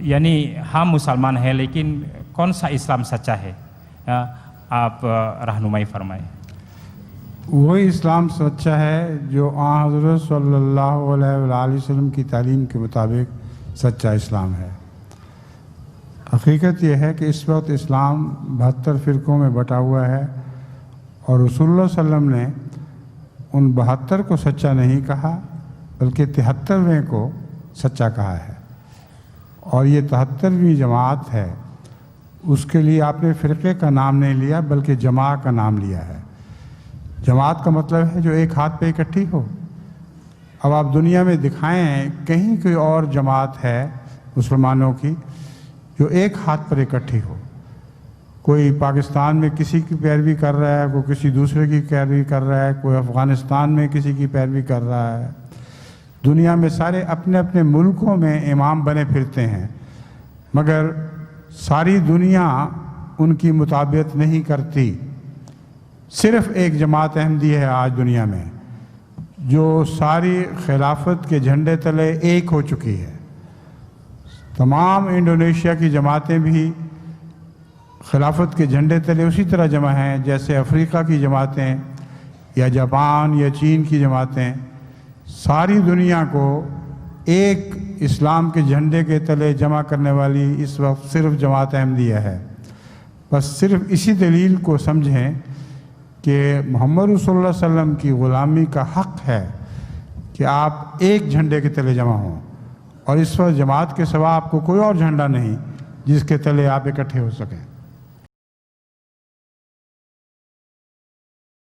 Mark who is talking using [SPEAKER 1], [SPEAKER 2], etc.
[SPEAKER 1] یعنی ہم مسلمان ہیں لیکن کون سا اسلام سچا ہے؟ آپ رہنمائی فرمائیں۔
[SPEAKER 2] وہی اسلام سچا ہے جو آن حضرت صلی اللہ علیہ وآلہ وسلم کی تعلیم کے مطابق سچا اسلام ہے۔ حقیقت یہ ہے کہ اس وقت اسلام 72 فرقوں میں بٹا ہوا ہے، اور رسول اللہ صلی اللہ علیہ وسلم نے ان 72 کو سچا نہیں کہا بلکہ 73ویں کو سچا کہا ہے، اور یہ 73ویں جماعت ہے۔ اس کے لیے آپ نے فرقے کا نام نہیں لیا بلکہ جماعت کا نام لیا ہے۔ جماعت کا مطلب ہے جو ایک ہاتھ پہ اکٹھی ہو۔ اب آپ دنیا میں دکھائیں کہیں کوئی اور جماعت ہے مسلمانوں کی جو ایک ہاتھ پر اکٹھی ہو۔ کوئی پاکستان میں کسی کی پیروی کر رہا ہے، کوئی کسی دوسرے کی پیروی کر رہا ہے، کوئی افغانستان میں کسی کی پیروی کر رہا ہے۔ دنیا میں سارے اپنے اپنے ملکوں میں امام بنے پھرتے ہیں، مگر ساری دنیا ان کی مطابقت نہیں کرتی۔ صرف ایک جماعت احمدی ہے آج دنیا میں جو ساری خلافت کے جھنڈے تلے ایک ہو چکی ہے۔ تمام انڈونیشیا کی جماعتیں بھی خلافت کے جھنڈے تلے اسی طرح جمع ہیں جیسے افریقہ کی جماعتیں یا جاپان یا چین کی جماعتیں۔ ساری دنیا کو ایک اسلام کے جھنڈے کے تلے جمع کرنے والی اس وقت صرف جماعت احمدیہ ہے۔ بس صرف اسی دلیل کو سمجھیں کہ محمد رسول اللہ صلی اللہ علیہ وسلم کی غلامی کا حق ہے کہ آپ ایک جھنڈے کے تلے جمع ہوں، اور اس وقت جماعت کے سوا آپ کو کوئی اور جھنڈا نہیں جس کے تلے آپ اکٹھے ہو سکیں۔